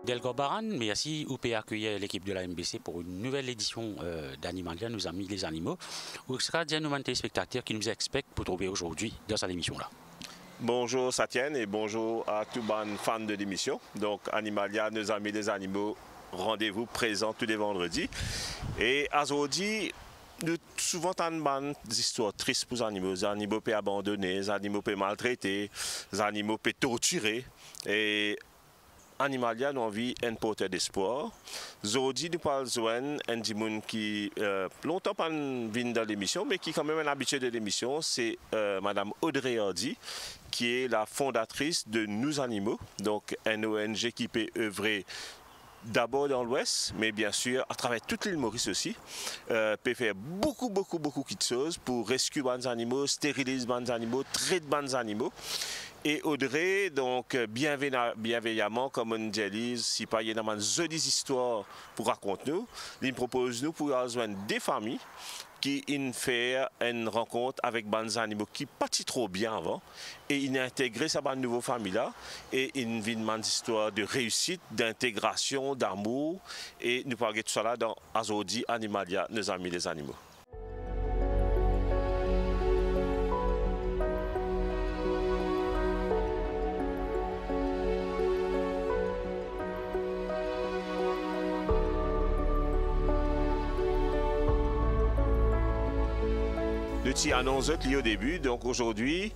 Delgor Baran, merci ou peut accueillir l'équipe de la MBC pour une nouvelle édition d'Animalia, nous amis les animaux. Où sera bien nous téléspectateurs qui nous expectent pour trouver aujourd'hui dans cette émission-là. Bonjour Satienne et bonjour à tous les fans de l'émission. Donc Animalia, nos amis les animaux, rendez-vous présent tous les vendredis. Et aujourd'hui, nous souvent entendons des histoires tristes pour les animaux peuvent abandonnés, les animaux peuvent maltraités, les animaux peuvent torturés. Et Animalia nous envie un porteur d'espoir. Aujourd'hui, nous parlons d'un gens qui longtemps pas venu dans l'émission, mais qui est quand même un habitué de l'émission, c'est Madame Audrey Hardy, qui est la fondatrice de Nous Animaux, donc un ONG qui peut œuvrer d'abord dans l'Ouest, mais bien sûr à travers toute l'île Maurice aussi, peut faire beaucoup de choses pour rescuer les animaux, stériliser les animaux, traiter les animaux. Et Audrey, donc bienveillamment, comme on dit, si pas il y a une jolie histoire pour raconter nous, il propose nous pour rejoindre des familles qui fait une rencontre avec des animaux qui partent trop bien avant et il a intégré sa nouvelle famille là et il vit une histoire de réussite, d'intégration, d'amour et nous parlons de tout ça là dans Azodi Animalia, nos amis les animaux. Je annonce au début, donc aujourd'hui,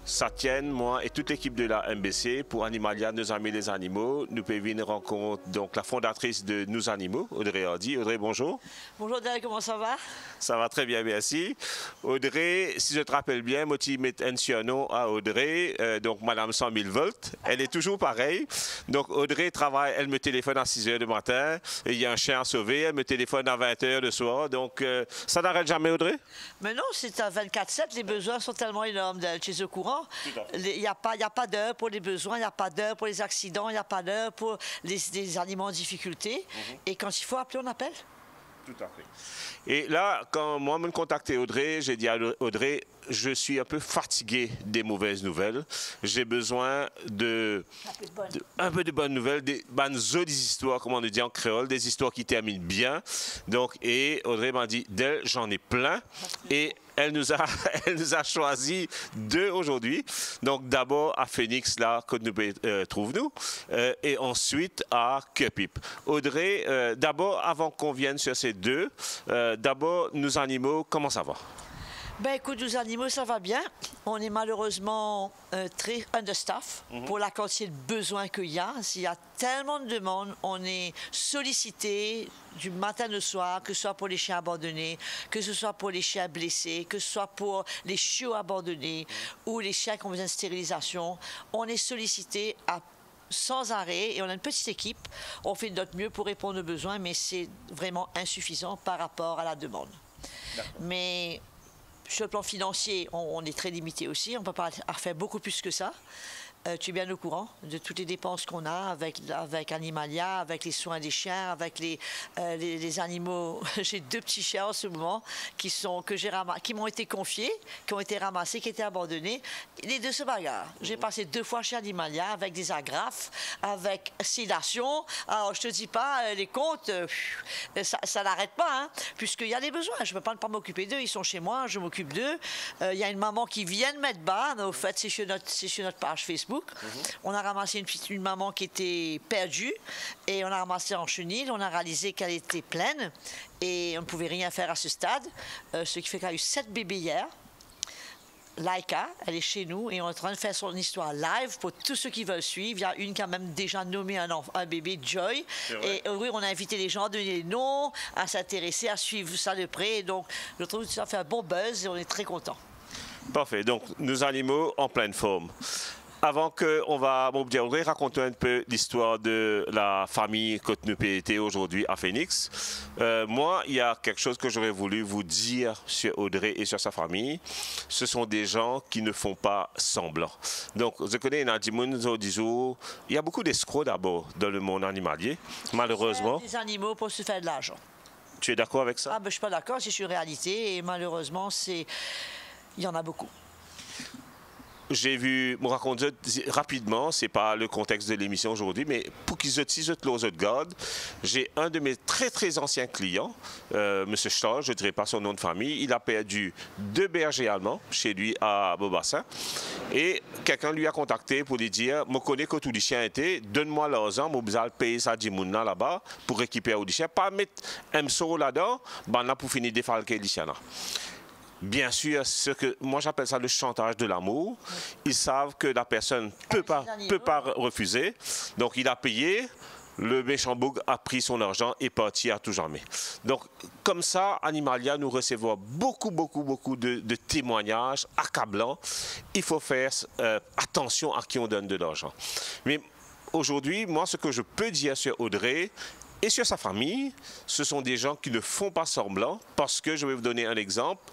Satienne, moi et toute l'équipe de la MBC pour Animalia, nos amis les animaux, nous pouvons venir rencontrer donc la fondatrice de Nous Animaux, Audrey Hardy. Audrey, bonjour. Bonjour Daniel, comment ça va? Ça va très bien, merci. Audrey, si je te rappelle bien, moi tu mets un surnom à Audrey, donc Madame 100 000 volts, elle est toujours pareille. Donc Audrey travaille, elle me téléphone à 6 h du matin, et il y a un chien à sauver, elle me téléphone à 20 h le soir, donc ça n'arrête jamais Audrey? Mais non, c'est à 24/7, les besoins sont tellement énormes chez eux courant. Il n'y a pas d'heure pour les besoins, il n'y a pas d'heure pour les accidents, il n'y a pas d'heure pour les animaux en difficulté. Et quand il faut appeler, on appelle. Tout à fait. Et là, quand moi me contacté Audrey, j'ai dit à Audrey, je suis un peu fatigué des mauvaises nouvelles. J'ai besoin un peu de bonnes nouvelles, des bonnes histoires, comme on dit en créole, des histoires qui terminent bien. Donc, et Audrey m'a dit, Del, j'en ai plein. Et elle nous a choisi deux aujourd'hui. Donc d'abord à Phoenix, là, que nous trouvons, et ensuite à Cupip. Audrey, d'abord, avant qu'on vienne sur ces deux, d'abord, Nous Animaux, comment ça va? Ben écoute, Nous Animaux, ça va bien. On est malheureusement très understaff pour la quantité de besoins qu'il y a. S'il y a tellement de demandes, on est sollicité du matin au soir, que ce soit pour les chiens abandonnés, que ce soit pour les chiens blessés, que ce soit pour les chiots abandonnés ou les chiens qui ont besoin de stérilisation. On est sollicité sans arrêt et on a une petite équipe. On fait de notre mieux pour répondre aux besoins, mais c'est vraiment insuffisant par rapport à la demande. Mais sur le plan financier, on est très limité aussi. On ne peut pas faire beaucoup plus que ça. Tu es bien au courant de toutes les dépenses qu'on a avec Animalia, avec les soins des chiens, avec les animaux. J'ai deux petits chiens en ce moment qui m'ont été confiés, qui ont été ramassés, qui étaient abandonnés. Les deux se bagarrent. J'ai passé 2 fois chez Animalia avec des agrafes, avec sédation. Alors, je te dis pas, les comptes, ça n'arrête pas, hein, puisqu'il y a des besoins. Je ne peux pas m'occuper d'eux. Ils sont chez moi, je m'occupe d'eux. Il y a une maman qui vient de mettre bas. Au fait, c'est sur notre page Facebook. On a ramassé une maman qui était perdue et on a ramassé en chenille. On a réalisé qu'elle était pleine et on ne pouvait rien faire à ce stade. Ce qui fait qu'elle a eu 7 bébés hier. Laika, elle est chez nous et on est en train de faire son histoire live pour tous ceux qui veulent suivre. Il y a une qui a même déjà nommé un bébé, Joy. Et oui, on a invité les gens à donner les noms, à s'intéresser, à suivre ça de près. Et donc, je trouve que ça fait un bon buzz et on est très contents. Parfait. Donc, Nos Animaux en pleine forme. Avant qu'on va raconter un peu l'histoire de la famille que nous été aujourd'hui à Phoenix, moi, il y a quelque chose que j'aurais voulu vous dire sur Audrey et sur sa famille. Ce sont des gens qui ne font pas semblant. Donc, je connais il y a beaucoup d'escrocs d'abord dans le monde animalier, malheureusement. Des animaux pour se faire de l'argent. Tu es d'accord avec ça? Ah, ben, je ne suis pas d'accord, c'est une réalité et malheureusement, il y en a beaucoup. j'ai vu, me raconter rapidement, c'est pas le contexte de l'émission aujourd'hui, mais pour qu'ils se close de garde, j'ai un de mes très anciens clients, M. Stoll, je ne dirais pas son nom de famille, il a perdu 2 bergers allemands chez lui à Beaubassin, et quelqu'un lui a contacté pour lui dire, je connais que tous les chiens étaient, donne-moi l'argent, je vais payer ça à là-bas pour récupérer les chiens, pas mettre un MSO là-dedans, ben là pour finir défalquer les chiens là. Bien sûr, moi j'appelle ça le chantage de l'amour. Ils savent que la personne ne peut pas refuser. Donc il a payé, le méchant boug a pris son argent et parti à tout jamais. Donc comme ça, Animalia, nous recevons beaucoup de témoignages accablants. Il faut faire attention à qui on donne de l'argent. Mais aujourd'hui, moi ce que je peux dire sur Audrey, et sur sa famille, ce sont des gens qui ne font pas semblant, parce que je vais vous donner un exemple,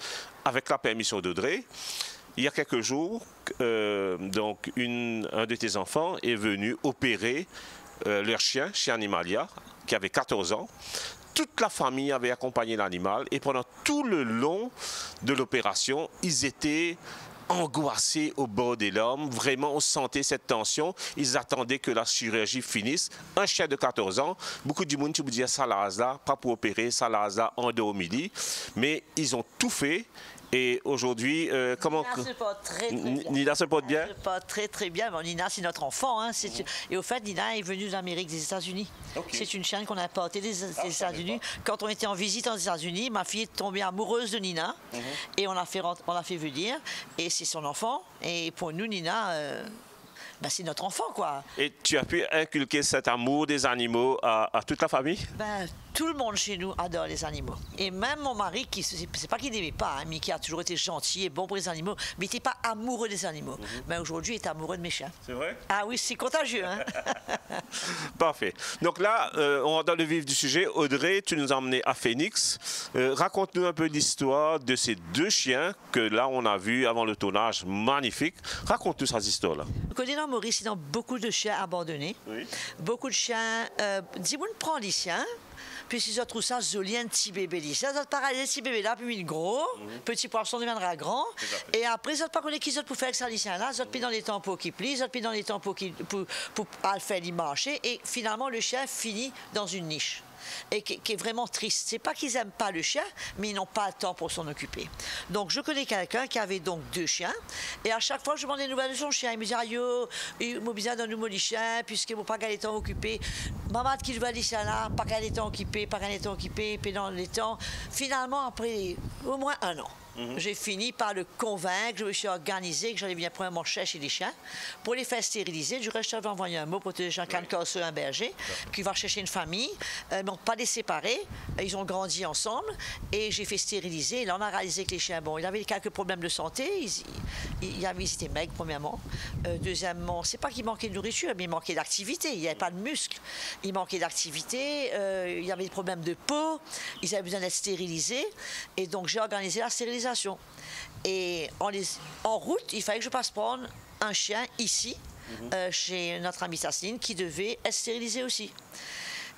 avec la permission d'Audrey. Il y a quelques jours, donc un de tes enfants est venu opérer leur chien chez Animalia, qui avait 14 ans. Toute la famille avait accompagné l'animal, et pendant tout le long de l'opération, ils étaient angoissés au bord des larmes. Vraiment, on sentait cette tension. Ils attendaient que la chirurgie finisse. Un chien de 14 ans, beaucoup de monde qui vous dit ça là, pas pour opérer, ça là, en dos au midi. Mais ils ont tout fait. Et aujourd'hui, comment... Nina se porte très bien. Nina se porte bien? Elle se porte très bien. Bon, Nina, c'est notre enfant. Hein. Et au fait, Nina est venue d'Amérique, des États-Unis. Okay. C'est une chienne qu'on a importée des États-Unis. Quand on était en visite aux États-Unis, ma fille est tombée amoureuse de Nina. Et on l'a fait venir. Et c'est son enfant. Et pour nous, Nina... Ben, c'est notre enfant, quoi. Et tu as pu inculquer cet amour des animaux à toute la famille? Ben, tout le monde chez nous adore les animaux. Et même mon mari, qui c'est pas qu'il n'aimait pas, hein, mais qui a toujours été gentil et bon pour les animaux, mais il n'était pas amoureux des animaux. Mais aujourd'hui, il est amoureux de mes chiens. C'est vrai? Ah oui, c'est contagieux. Hein? Parfait. Donc là, on rentre dans le vif du sujet. Audrey, tu nous as emmenés à Phoenix. Raconte-nous un peu l'histoire de ces 2 chiens que là, on a vus avant le tournage. Magnifique. Raconte-nous cette histoire-là. Vous connaissez dans Maurice, il y a beaucoup de chiens abandonnés. Oui. Beaucoup de chiens... dis-moi, prends les chiens. Puis ils trouvent ça joli, un petit bébé. Ça doit pareil, petit bébé là, puis il gros, petit poisson deviendra grand. Et après, ils n'ont pas connu qui sont pour faire ça, les chiens là. Ils ont pris dans les tempos qui plient, ils ont pris dans les tempos pour faire les marcher. Et finalement, le chien finit dans une niche. Et qui est vraiment triste. C'est pas qu'ils n'aiment pas le chien, mais ils n'ont pas le temps pour s'en occuper. Donc, je connais quelqu'un qui avait donc 2 chiens, et à chaque fois, je demande des nouvelles de son chien. Il me dit, ah yo, il m'a besoin d'un nouveau chien, puisqu'il ne faut pas qu'elle ait temps occupé. Maman, qui veut les chiens là, pas qu'elle ait temps occupé, puis dans les temps. Finalement, après au moins 1 an. J'ai fini par le convaincre, je me suis organisé que j'allais bien prendre mon chien chez les chiens pour les faire stériliser. Du reste, j'avais envoyé un mot pour les gens casse un berger qui va chercher une famille, mais pas les séparer. Ils ont grandi ensemble et j'ai fait stériliser. Et là, on a réalisé que les chiens, bon, il avait quelques problèmes de santé. Ils étaient maigres, premièrement. Deuxièmement, c'est pas qu'il manquait de nourriture, mais il manquait d'activité. Il n'y avait pas de muscles. Il manquait d'activité. Il y avait des problèmes de peau. Ils avaient besoin d'être stérilisés. Et donc, j'ai organisé la stérilisation. Et en route, il fallait que je passe prendre un chien ici, chez notre amie Tasseline, qui devait être stérilisé aussi.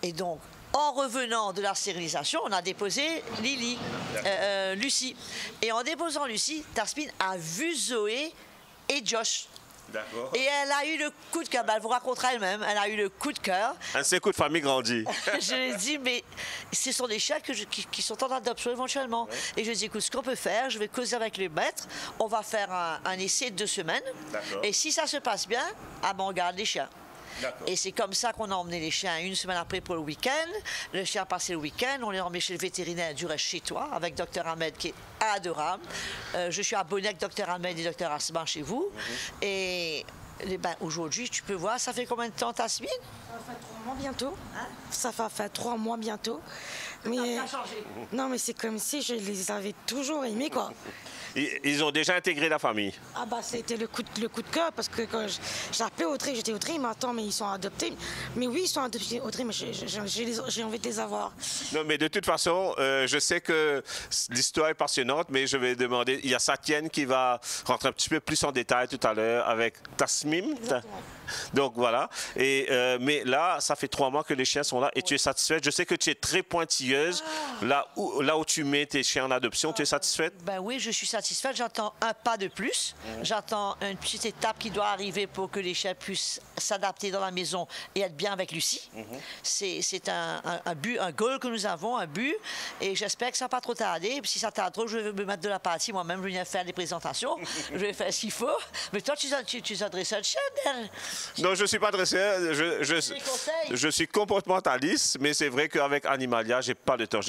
Et donc, en revenant de la stérilisation, on a déposé Lucie. Et en déposant Lucie, Tasseline a vu Zoé et Josh. Et elle a eu le coup de cœur, elle vous racontera elle-même, elle a eu le coup de cœur. Un seul coup de famille grandit. Je lui ai dit, mais ce sont des chiens qui sont en adoption éventuellement. Oui. Et je lui ai dit, écoute, ce qu'on peut faire, je vais causer avec le maître, on va faire un essai de 2 semaines. Et si ça se passe bien, on garde les chiens. Et c'est comme ça qu'on a emmené les chiens 1 semaine après pour le week-end. Le chien a passé le week-end, on les a emmenés chez le vétérinaire du reste chez toi, avec Dr Ahmed qui est adorable. Je suis abonné avec Dr Ahmed et Dr Asman chez vous. Et aujourd'hui, tu peux voir, ça fait combien de temps, Tasmine? Ça va faire 3 mois bientôt. Hein? Ça va faire 3 mois bientôt. Mais non, mais c'est comme si je les avais toujours aimés, quoi. Ils ont déjà intégré la famille. Ah bah c'était le coup de cœur parce que quand j'ai appelé Audrey, j'étais Audrey, mais attends, mais ils sont adoptés. Mais oui, ils sont adoptés, Audrey, mais j'ai envie de les avoir. Non, mais de toute façon, je sais que l'histoire est passionnante, mais je vais demander, il y a Satienne qui va rentrer un petit peu plus en détail tout à l'heure avec Tasmim. Donc voilà. Et, mais là, ça fait 3 mois que les chiens sont là et tu es satisfaite. Je sais que tu es très pointilleuse sérieuse. Là où tu mets tes chiens en adoption, tu es satisfaite? Ben oui, je suis satisfaite. J'attends un pas de plus. J'attends une petite étape qui doit arriver pour que les chiens puissent s'adapter dans la maison et être bien avec Lucie. C'est un but, un goal que nous avons, un but. Et j'espère que ça ne va pas trop tarder. Si ça tarde trop, je vais me mettre de la partie. Moi-même, je viens faire des présentations. Je vais faire ce qu'il faut. Mais toi, tu es dresseur de chien, Del. Non, je ne suis pas dresseur. Je suis comportementaliste, mais c'est vrai qu'avec Animalia, j'ai pas de temps.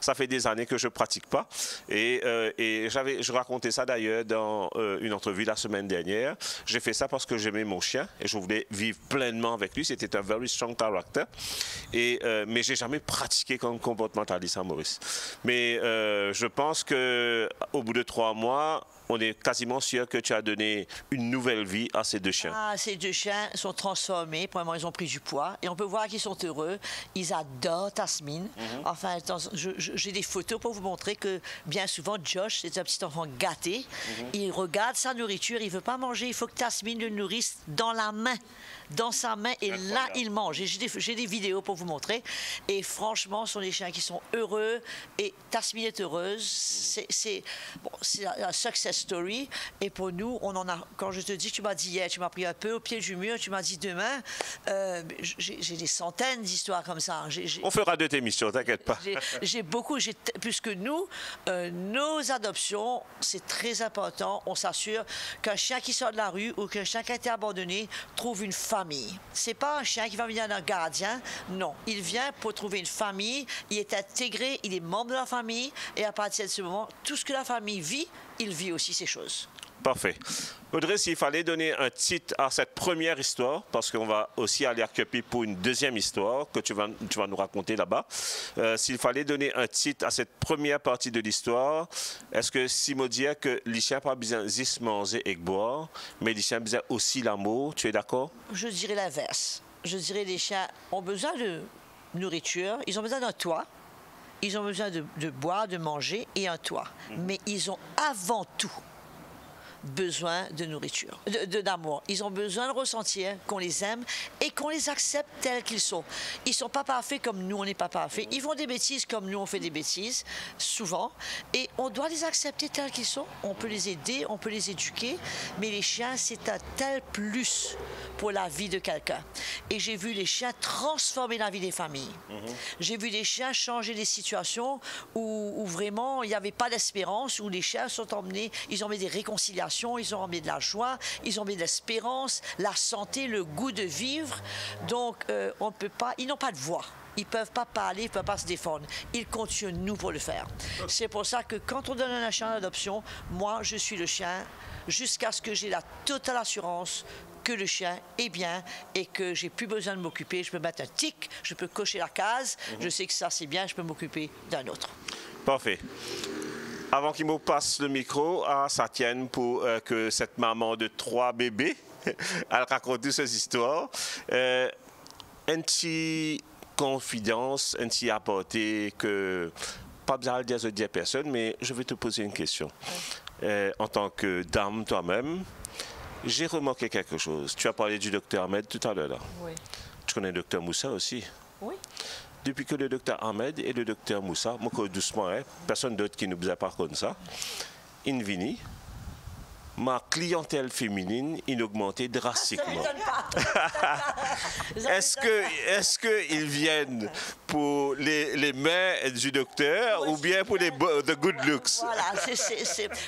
Ça fait des années que je pratique pas. Et je racontais ça d'ailleurs dans une entrevue la semaine dernière. J'ai fait ça parce que j'aimais mon chien et je voulais vivre pleinement avec lui. C'était un very strong character. Mais j'ai jamais pratiqué comme comportementaliste à Maurice. Mais je pense que au bout de 3 mois, on est quasiment sûr que tu as donné une nouvelle vie à ces 2 chiens. Ah, ces 2 chiens sont transformés. Premièrement, ils ont pris du poids. Et on peut voir qu'ils sont heureux. Ils adorent Tasmin. Enfin, j'ai des photos pour vous montrer que bien souvent, Josh, c'est un petit enfant gâté. Il regarde sa nourriture. Il ne veut pas manger. Il faut que Tasmin le nourrisse dans la main. Dans sa main. Et là, il mange. J'ai des vidéos pour vous montrer. Et franchement, ce sont des chiens qui sont heureux. Et Tasmin est heureuse. C'est un success story. Et pour nous, on en a. Quand je te dis, tu m'as dit hier, tu m'as pris un peu au pied du mur, tu m'as dit demain. J'ai des centaines d'histoires comme ça. On fera 2 émissions, t'inquiète pas. J'ai beaucoup, puisque nous, nos adoptions, c'est très important. On s'assure qu'un chien qui sort de la rue ou qu'un chien qui a été abandonné trouve une famille. C'est pas un chien qui va venir d'un gardien. Non, il vient pour trouver une famille. Il est intégré, il est membre de la famille. Et à partir de ce moment, tout ce que la famille vit, il vit aussi ces choses. Parfait. Audrey, s'il fallait donner un titre à cette première histoire, parce qu'on va aussi aller à Cupi pour une deuxième histoire que tu vas nous raconter là-bas. S'il fallait donner un titre à cette première partie de l'histoire, est-ce que si me dire que les chiens pas besoin de manger et boire, mais les chiens besoin aussi l'amour, tu es d'accord? Je dirais l'inverse. Je dirais les chiens ont besoin de nourriture, ils ont besoin d'un toit. Ils ont besoin de boire, de manger et un toit. Mais ils ont avant tout besoin de nourriture, d'amour. Ils ont besoin de ressentir qu'on les aime et qu'on les accepte tels qu'ils sont. Ils ne sont pas parfaits comme nous, on n'est pas parfaits. Ils font des bêtises comme nous, on fait des bêtises, souvent. Et on doit les accepter tels qu'ils sont. On peut les aider, on peut les éduquer. Mais les chiens, c'est un tel plus pour la vie de quelqu'un. Et j'ai vu les chiens transformer la vie des familles. J'ai vu les chiens changer des situations où vraiment il n'y avait pas d'espérance, où les chiens sont emmenés, ils ont mis des réconciliations, ils ont emmené de la joie, ils ont emmené de l'espérance, la santé, le goût de vivre. Donc, on peut pas, ils n'ont pas de voix. Ils ne peuvent pas parler, ils ne peuvent pas se défendre. Ils comptent sur nous pour le faire. C'est pour ça que quand on donne un chien d'adoption, moi, je suis le chien jusqu'à ce que j'ai la totale assurance que le chien est bien et que j'ai plus besoin de m'occuper. Je peux mettre un tic, je peux cocher la case, je sais que ça c'est bien, je peux m'occuper d'un autre. Parfait. Avant qu'il me passe le micro à Satienne pour que cette maman de 3 bébés, elle raconte ces histoires, une petite confidence, une petite apportée que, pas besoin de dire à personne, mais je vais te poser une question. En tant que dame toi-même, j'ai remarqué quelque chose. Tu as parlé du docteur Ahmed tout à l'heure. Là. Oui. Tu connais le docteur Moussa aussi? Oui. Depuis que le docteur Ahmed et le docteur Moussa, moi doucement, personne d'autre qui nous a pas comme ça, in vini, ma clientèle féminine a augmenté drastiquement. Est-ce qu'ils viennent pour les mains du docteur ou bien pour les the good looks? Voilà,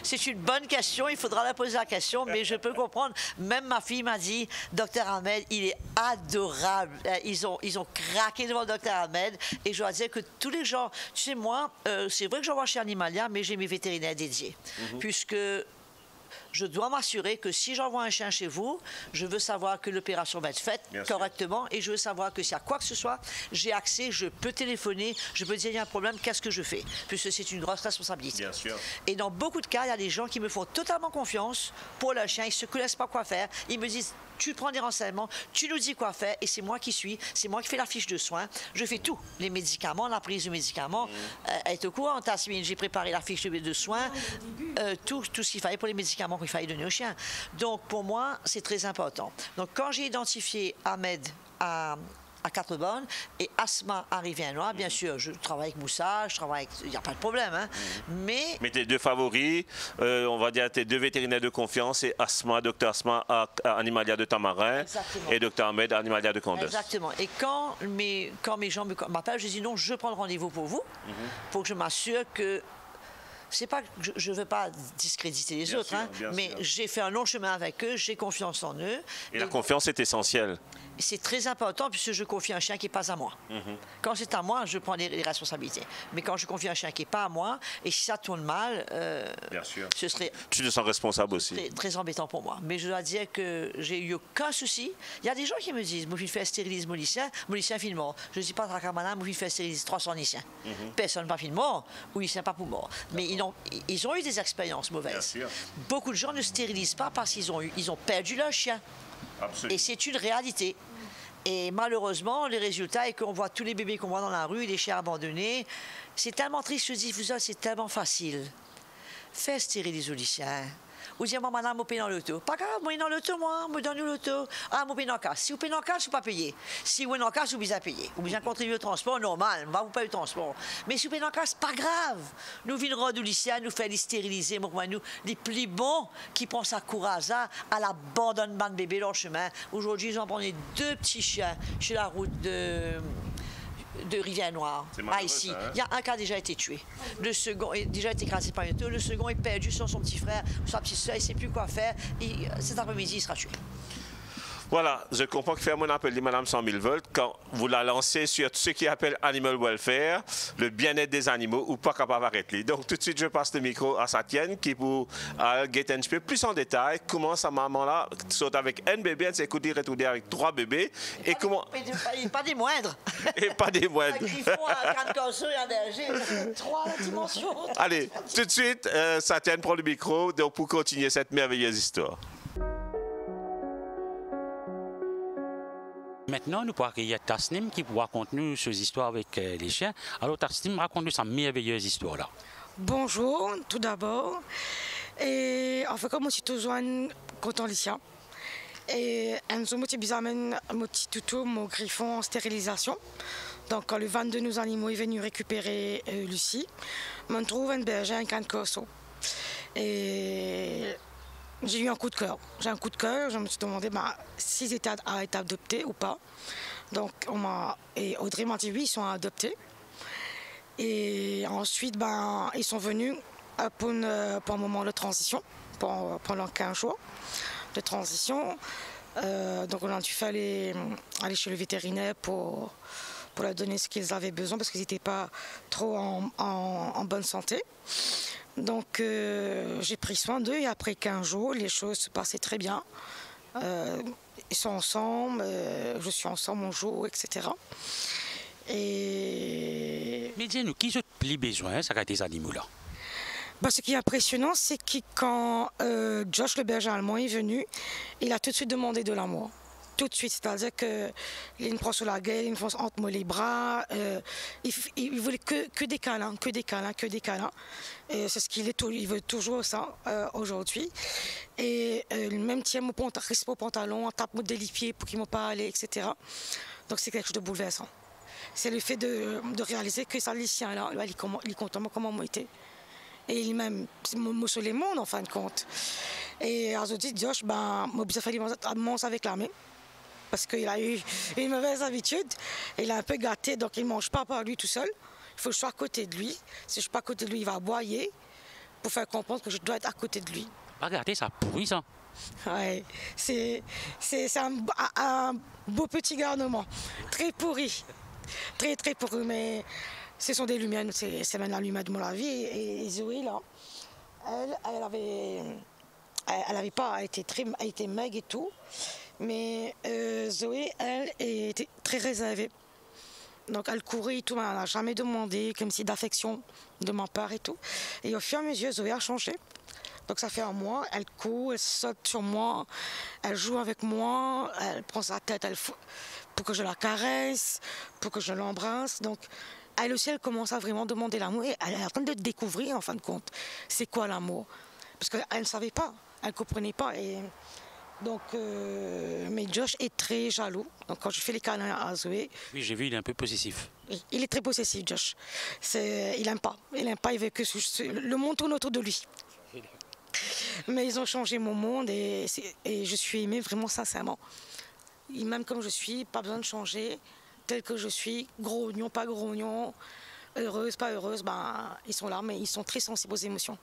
c'est une bonne question. Il faudra la poser la question, mais je peux comprendre. Même ma fille m'a dit, Dr Ahmed, il est adorable. Ils ont craqué devant le Dr Ahmed. Et je dois dire que tous les gens, tu sais, moi, c'est vrai que j'en vois chez Animalia, mais j'ai mes vétérinaires dédiés. Puisque je dois m'assurer que si j'envoie un chien chez vous, je veux savoir que l'opération va être faite correctement et je veux savoir que s'il y a quoi que ce soit, j'ai accès, je peux téléphoner, je peux dire il y a un problème, qu'est-ce que je fais? Puisque c'est une grosse responsabilité. Bien sûr. Et dans beaucoup de cas, il y a des gens qui me font totalement confiance pour leur chien, ils ne se connaissent pas quoi faire, ils me disent tu prends des renseignements, tu nous dis quoi faire et c'est moi qui suis, c'est moi qui fais la fiche de soins, je fais tout, les médicaments, la prise de médicaments, elle est au courant, Tasmin, j'ai préparé la fiche de soins, tout ce qu'il fallait pour les médicaments qu'il fallait donner au chien. Donc pour moi, c'est très important. Donc quand j'ai identifié Ahmed à à 4 bornes. Et Asma à Rivière-Noire, bien sûr, je travaille avec Moussa, il n'y a pas de problème. Hein. Mais tes deux favoris, on va dire tes deux vétérinaires de confiance, c'est Asma, Dr Asma à Animalia de Tamarin. Exactement. Et Dr Ahmed à Animalia de Candos. Exactement. Et quand mes gens m'appellent, je dis non, je prends le rendez-vous pour vous, pour que je m'assure que... C'est pas que je ne veux pas discréditer les autres, hein, mais j'ai fait un long chemin avec eux, j'ai confiance en eux. Et la confiance est essentielle. C'est très important puisque je confie un chien qui n'est pas à moi. Quand c'est à moi, je prends les responsabilités. Mais quand je confie un chien qui n'est pas à moi, et si ça tourne mal, ce serait... Tu te sens responsable aussi. Très, très embêtant pour moi. Mais je dois dire que j'ai eu aucun souci. Il y a des gens qui me disent, mon fils fait stériliser mon lycéen finement. Je ne dis pas Trakamana, mon fils fait stériliser 300 lycéens. Personne pas finement, ou lycéen pas pour mort. Mais ils ont eu des expériences mauvaises. Beaucoup de gens ne stérilisent pas parce qu'ils ont perdu leur chien. Absolument. Et c'est une réalité. Et malheureusement, les résultats, c'est qu'on voit tous les bébés qu'on voit dans la rue, les chiens abandonnés. C'est tellement triste, je dis, c'est tellement facile. Fais stériliser les lycéens. Ou dire, moi, madame, vous payez dans l'auto. Pas grave, moi, dans l'auto, moi, me donne l'auto. Ah, vous payez dans le casse. Si vous payez dans le casse, vous ne pas payer. Si vous payez dans le casse, vous besoin payer. Vous besoin contribuer au transport, normal. On va vous payer le transport. Mais si vous payez dans le casse, pas grave. Nous venons rendre aux lycéens, nous faire les stériliser, nous, les plus bons qui pensent à Couraza, à l'abandonnement de bébés dans le chemin. Aujourd'hui, ils ont pris 2 petits chiens sur la route de Rivière-Noire, ici. Hein? Il y a un qui a déjà été tué. Le second a déjà été écrasé par une auto. Le second est perdu sur son petit frère ou sa petite soeur. Il ne sait plus quoi faire. Cet après-midi, il sera tué. Voilà, je comprends que faire mon appel de Madame 100 000 volts quand vous la lancez sur ce qui appelle Animal Welfare, le bien-être des animaux, ou pas capable d'arrêter. Donc tout de suite, je passe le micro à Satienne qui pour get un peu plus en détail comment sa maman-là saute avec un bébé, elle s'est écoutée retourner avec 3 bébés. Et comment... Pas des moindres. Et pas des moindres. Un griffon, un canne corso et un berger. 3 dimensions. Allez, tout de suite, Satienne prend le micro donc, pour continuer cette merveilleuse histoire. Maintenant, nous pourrons accueillir Tasnim qui pourra raconter nous ces histoires avec les chiens. Alors, Tasnim, raconte-nous sa merveilleuse histoire-là. Bonjour, tout d'abord. Et en fait, comme je suis toujours content les chiens. Et nous avons besoin mon petit toutou, mon griffon en stérilisation. Donc, quand le 22 nos animaux est venu récupérer Lucie, on trouve un berger, un canne corso. Et j'ai eu un coup de cœur. J'ai un coup de cœur. Je me suis demandé s'ils étaient à être adoptés ou pas. Donc, et Audrey m'a dit oui, ils sont adoptés. Et ensuite, ils sont venus pour un moment de transition, pendant 15 jours de transition. Donc, on a dû aller chez le vétérinaire pour leur donner ce qu'ils avaient besoin parce qu'ils n'étaient pas trop en bonne santé. Donc, j'ai pris soin d'eux et après 15 jours, les choses se passaient très bien. Ils sont ensemble, je suis ensemble, on joue, etc. Et... Mais dis-nous, qui a plus besoin, ça, des animaux-là? Ce qui est impressionnant, c'est que quand Josh, le berger allemand, est venu, il a tout de suite demandé de l'amour. Tout de suite, c'est-à-dire qu'il me prend sur la gueule, il me prend entre moi les bras, il voulait que des câlins, que des câlins, que des câlins. C'est ce qu'il est, il veut toujours ça aujourd'hui. Et même tient mon respect au pantalon, tape mon délipied pour qu'il ne m'en parle, etc. Donc c'est quelque chose de bouleversant. C'est le fait de réaliser que ça, les chiens là, il est content comment moi était. Et il même sur les mondes en fin de compte. Et aujourd'hui, Josh, moi, ça fait avec la main. Parce qu'il a eu une mauvaise habitude. Il a un peu gâté, donc il ne mange pas par lui tout seul. Il faut que je sois à côté de lui. Si je ne suis pas à côté de lui, il va aboyer pour faire comprendre que je dois être à côté de lui. Regardez, ça pourrit, ça. Oui, c'est un beau petit garnement. Très pourri. Très, très pourri. Mais ce sont des lumières. C'est même la lumière de mon vie. Et Zoé, là, elle était maigre et tout. Mais Zoé, elle, était très réservée. Donc elle courait et tout, elle n'a jamais demandé comme si d'affection de ma part et tout. Et au fur et à mesure, Zoé a changé. Donc ça fait un mois, elle court, elle saute sur moi, elle joue avec moi, elle prend sa tête pour que je la caresse, pour que je l'embrasse. Donc elle aussi, elle commence à vraiment demander l'amour et elle est en train de découvrir en fin de compte c'est quoi l'amour. Parce qu'elle ne savait pas, elle ne comprenait pas. Donc, mais Josh est très jaloux. Donc, quand je fais les câlins à Zoé, Oui, j'ai vu, il est un peu possessif. il est très possessif, Josh. Il n'aime pas. Il n'aime pas, il veut que le monde tourne autour de lui. Mais ils ont changé mon monde et je suis aimée vraiment sincèrement. Et même comme je suis, pas besoin de changer. Tel que je suis, grognon, pas grognon, heureuse, pas heureuse, ben, ils sont là, mais ils sont très sensibles aux émotions.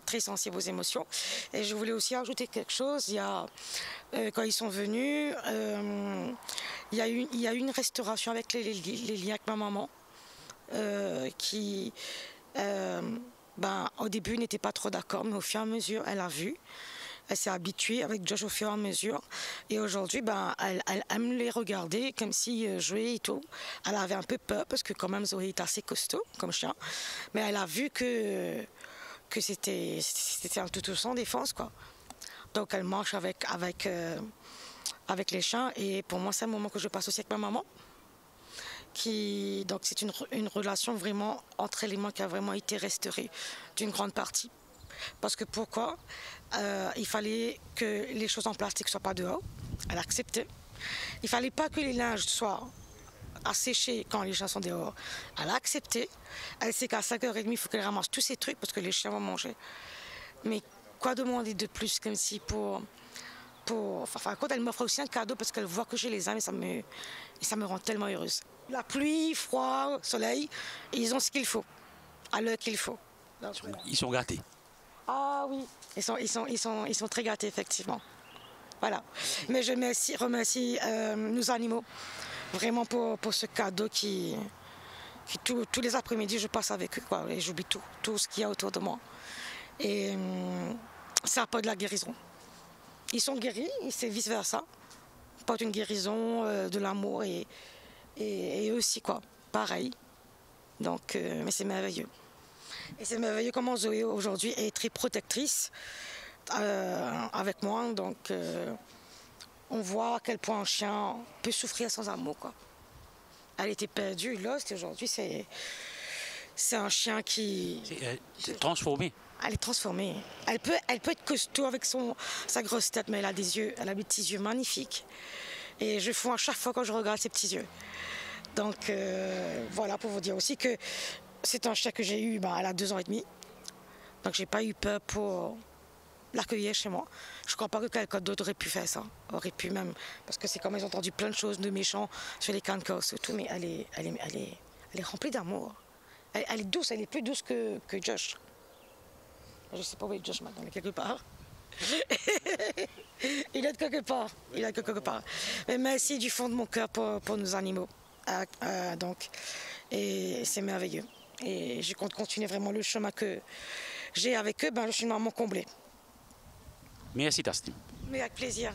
Très sensibles aux émotions. Et je voulais aussi ajouter quelque chose. Il y a, quand ils sont venus, il y a eu une restauration avec les liens avec ma maman qui, au début, n'était pas trop d'accord, mais au fur et à mesure, elle a vu. Elle s'est habituée avec Josh au fur et à mesure. Et aujourd'hui, elle aime les regarder comme si jouait et tout. Elle avait un peu peur parce que quand même Zoé est assez costaud comme chien. Mais elle a vu que c'était un toutou sans défense, quoi. Donc elle marche avec les chiens. Et pour moi, c'est un moment que je passe aussi avec ma maman. Donc c'est une relation vraiment entre elle et moi qui a vraiment été restaurée d'une grande partie. Parce que pourquoi il fallait que les choses en plastique ne soient pas dehors. Elle acceptait. Il ne fallait pas que les linges soient à sécher quand les chiens sont dehors. Elle a accepté. Elle sait qu'à 5h30, il faut qu'elle ramasse tous ces trucs parce que les chiens vont manger. Mais quoi demander de plus comme si enfin, quand elle m'offre aussi un cadeau parce qu'elle voit que je les aime et ça me rend tellement heureuse. La pluie, froid, soleil, ils ont ce qu'il faut, à l'heure qu'il faut. Donc, Ils sont gâtés. Ah oui, ils sont très gâtés, effectivement. Voilà. Mais je remercie nos animaux, vraiment pour ce cadeau qui tous les après-midi, je passe avec eux, quoi, et j'oublie tout ce qu'il y a autour de moi. Et ça apporte de la guérison. Ils sont guéris, et c'est vice-versa. Ils apportent une guérison, de l'amour, et eux aussi, quoi. Pareil. Donc, mais c'est merveilleux. Et c'est merveilleux comment Zoé aujourd'hui est très protectrice avec moi. Donc on voit à quel point un chien peut souffrir sans amour, quoi. Elle était perdue, lost, et aujourd'hui c'est un chien qui... C'est transformé. Elle est transformée. Elle peut être costaud avec sa grosse tête, mais elle a des petits yeux magnifiques. Et je fonds à chaque fois quand je regarde ses petits yeux. Donc voilà, pour vous dire aussi que c'est un chien que j'ai eu, elle a 2 ans et demi. Donc j'ai pas eu peur pour l'accueillir chez moi. Je crois pas que quelqu'un d'autre aurait pu faire ça. Aurait pu même, parce que c'est comme ils ont entendu plein de choses de méchants sur les cancers et tout, mais elle est remplie d'amour. Elle est douce, elle est plus douce que Josh. Je sais pas où est Josh maintenant, mais quelque part. Il est quelque part. Mais merci du fond de mon cœur pour nos animaux. Donc, et c'est merveilleux. Et je compte continuer vraiment le chemin que j'ai avec eux. Je suis une maman comblée. Merci, Tastim. Mais avec plaisir.